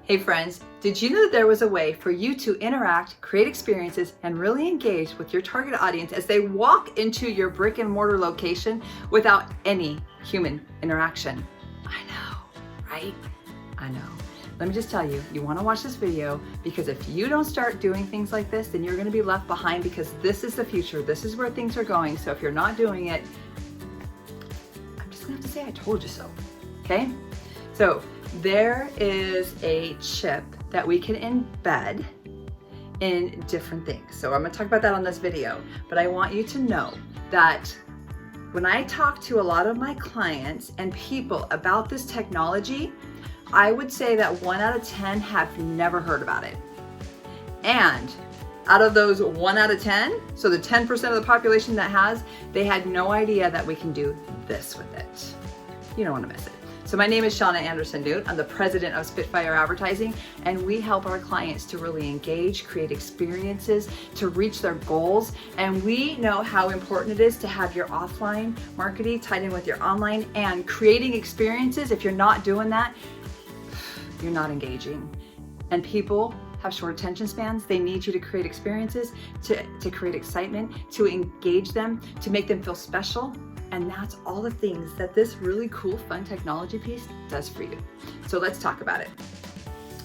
Hey friends, did you know that there was a way for you to interact, create experiences, and really engage with your target audience as they walk into your brick and mortar location without any human interaction? I know, right? I know. Let me just tell you, you want to watch this video because if you don't start doing things like this, then you're going to be left behind because this is the future. This is where things are going. So if you're not doing it, I'm just going to have to say I told you so. Okay? So there is a chip that we can embed in different things. So I'm going to talk about that on this video, but I want you to know that when I talk to a lot of my clients and people about this technology, I would say that 1 out of 10 have never heard about it. And out of those 1 out of 10, so the 10% of the population that has, they had no idea that we can do this with it. You don't want to miss it. So my name is Shauna Anderson-Newt. I'm the president of Spitfire Advertising, and we help our clients to really engage, create experiences, to reach their goals. And we know how important it is to have your offline marketing tied in with your online and creating experiences. If you're not doing that, you're not engaging. And people have short attention spans. They need you to create experiences, to create excitement, to engage them, to make them feel special. And that's all the things that this really cool, fun technology piece does for you. So let's talk about it.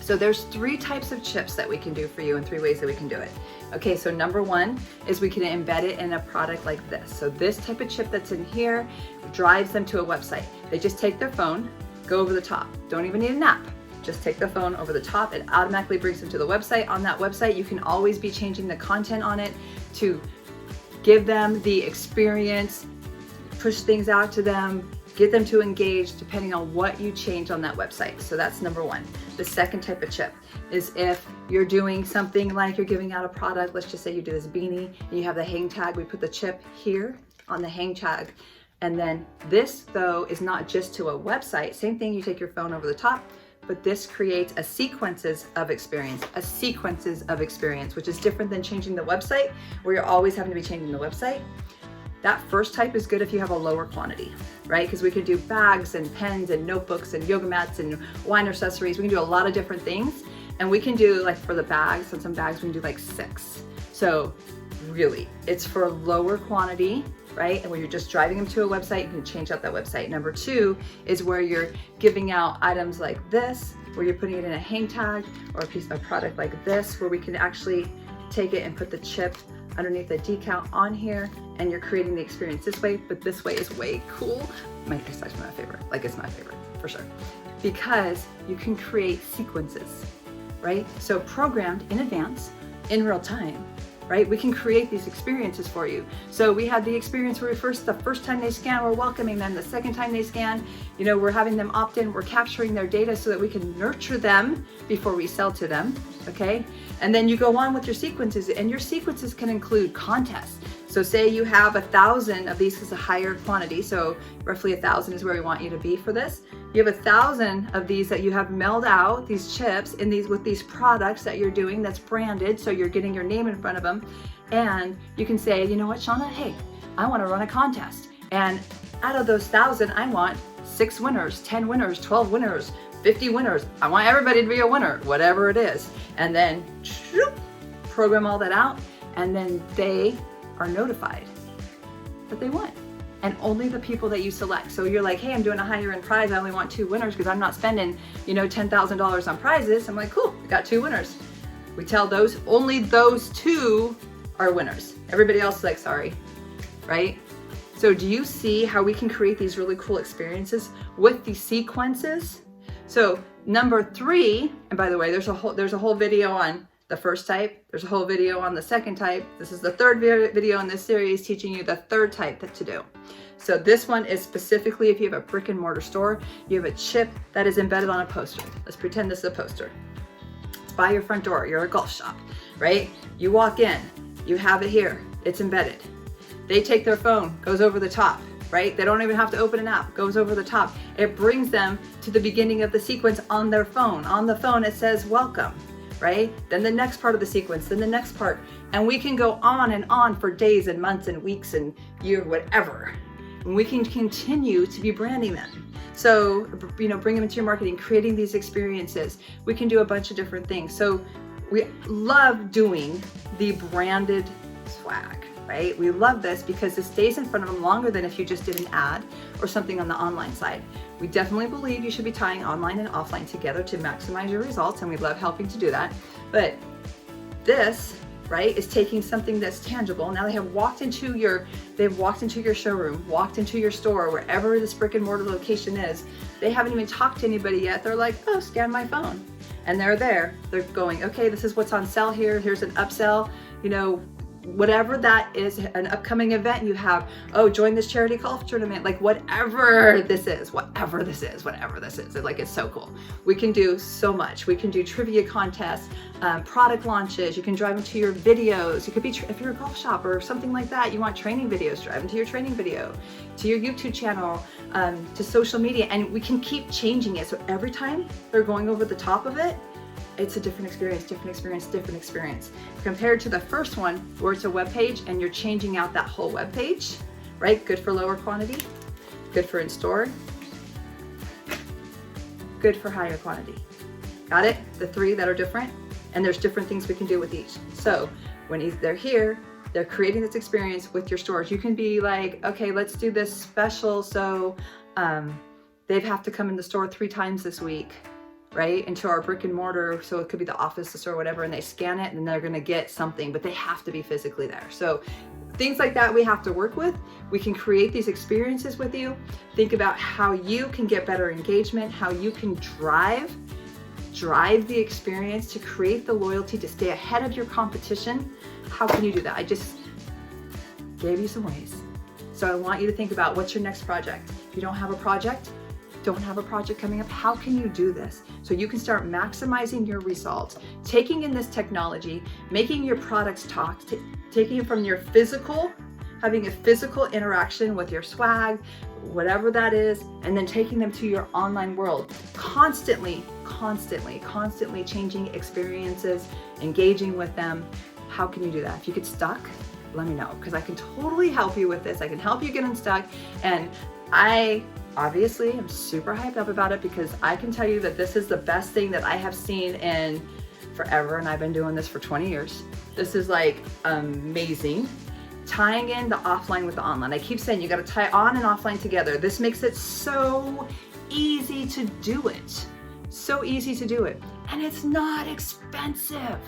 So there's 3 types of chips that we can do for you and 3 ways that we can do it. Okay, so number 1 is we can embed it in a product like this. So this type of chip that's in here drives them to a website. They just take their phone, go over the top. Don't even need an app. Just take the phone over the top. It automatically brings them to the website. On that website, you can always be changing the content on it to give them the experience, push things out to them, get them to engage depending on what you change on that website. So that's number 1. The second type of chip is if you're doing something like you're giving out a product, let's just say you do this beanie and you have the hang tag, we put the chip here on the hang tag. And then this though is not just to a website, same thing, you take your phone over the top, but this creates a sequences of experience, which is different than changing the website where you're always having to be changing the website. That first type is good if you have a lower quantity, right? Because we can do bags and pens and notebooks and yoga mats and wine accessories. We can do a lot of different things. And we can do, like for the bags, on some bags we can do like 6. So really, it's for lower quantity, right? And when you're just driving them to a website, you can change out that website. Number 2 is where you're giving out items like this, where you're putting it in a hang tag, or a piece of product like this, where we can actually take it and put the chip underneath the decal on here, and you're creating the experience this way, but this way is way cool. It's actually my favorite, like it's my favorite for sure, because you can create sequences, right? So programmed in advance, in real time, right? We can create these experiences for you. So we had the experience where the first time they scan, we're welcoming them. The second time they scan, we're having them opt in. We're capturing their data so that we can nurture them before we sell to them, okay? And then you go on with your sequences, and your sequences can include contests. So say you have 1,000 of these is a higher quantity, so roughly 1,000 is where we want you to be for this. You have 1,000 of these that you have mailed out, these chips, with these products that you're doing that's branded, so you're getting your name in front of them. And you can say, you know what, Shauna, hey, I want to run a contest. And out of those 1,000, I want 6 winners, 10 winners, 12 winners, 50 winners. I want everybody to be a winner, whatever it is. And then program all that out, and then they are notified that they won. And only the people that you select. So you're like, hey, I'm doing a higher end prize. I only want 2 winners because I'm not spending, $10,000 on prizes. I'm like, cool, we got 2 winners. We tell only those 2 are winners. Everybody else is like, sorry, right? So do you see how we can create these really cool experiences with these sequences? So number 3, and by the way, there's a whole video on the first type. There's a whole video on the second type. This is the 3rd video in this series teaching you the 3rd type to do. So this one is specifically if you have a brick and mortar store, you have a chip that is embedded on a poster. Let's pretend this is a poster. It's by your front door. You're a golf shop, right? You walk in, you have it here. It's embedded. They take their phone, goes over the top, right? They don't even have to open an app, goes over the top. It brings them to the beginning of the sequence on their phone. On the phone, it says welcome. Right? Then the next part of the sequence, then the next part. And we can go on and on for days and months and weeks and years, whatever. and we can continue to be branding them. So, bring them into your marketing, creating these experiences. We can do a bunch of different things. So we love doing the branded swag, right? We love this because it stays in front of them longer than if you just did an ad or something on the online side. We definitely believe you should be tying online and offline together to maximize your results, and we love helping to do that. But this, right, is taking something that's tangible. Now they've walked into your showroom, walked into your store, wherever this brick and mortar location is. They haven't even talked to anybody yet. They're like, oh, scan my phone. And they're there. They're going, okay, this is what's on sale here. Here's an upsell, whatever that is, an upcoming event you have. Oh, join this charity golf tournament, like whatever this is. Like, it's so cool. We can do so much. We can do trivia contests, product launches. You can drive into your videos. You could be, if you're a golf shop or something like that, you want training videos, drive into your training video, to your YouTube channel, to social media, and we can keep changing it. So every time they're going over the top of it, it's a different experience. Compared to the first one where it's a web page and you're changing out that whole web page, right? Good for lower quantity, good for in-store, good for higher quantity. Got it? The three that are different, and there's different things we can do with each. So when they're here, they're creating this experience with your stores. You can be like, okay, let's do this special. So they have to come in the store 3 times this week, right, into our brick and mortar. So it could be the office, the store, whatever, and they scan it and they're going to get something, but they have to be physically there. So things like that we have to work with. We can create these experiences with you. Think about how you can get better engagement, how you can drive the experience to create the loyalty, to stay ahead of your competition. How can you do that? I just gave you some ways. So I want you to think about, what's your next project? If you don't have a project coming up, how can you do this? So you can start maximizing your results, taking in this technology, making your products talk, taking it from your physical, having a physical interaction with your swag, whatever that is, and then taking them to your online world, constantly changing experiences, engaging with them. How can you do that? If you get stuck, let me know, because I can totally help you with this. I can help you get unstuck, and I obviously I'm super hyped up about it because I can tell you that this is the best thing that I have seen in forever, and I've been doing this for 20 years. This is like amazing. Tying in the offline with the online. I keep saying you got to tie on and offline together. This makes it so easy to do it. So easy to do it. And it's not expensive.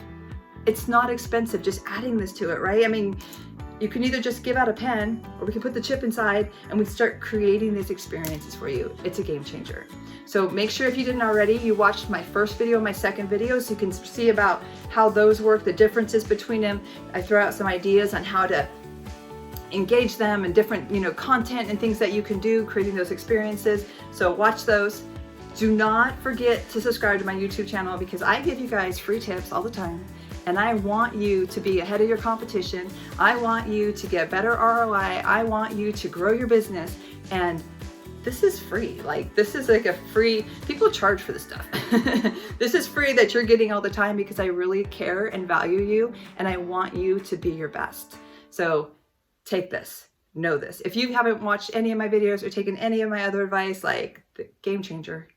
It's not expensive just adding this to it, right? I mean, you can either just give out a pen, or we can put the chip inside and we start creating these experiences for you. It's a game changer. So make sure, if you didn't already, you watched my first video and my second video so you can see about how those work, the differences between them. I throw out some ideas on how to engage them and different, content and things that you can do, creating those experiences. So watch those. Do not forget to subscribe to my YouTube channel, because I give you guys free tips all the time. And I want you to be ahead of your competition. I want you to get better ROI. I want you to grow your business. And this is free. Like, this is like a free, people charge for this stuff. This is free that you're getting all the time, because I really care and value you, and I want you to be your best. So take this, know this. If you haven't watched any of my videos or taken any of my other advice, like, game changer,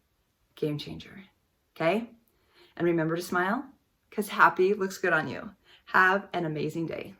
okay? And remember to smile, because happy looks good on you. Have an amazing day.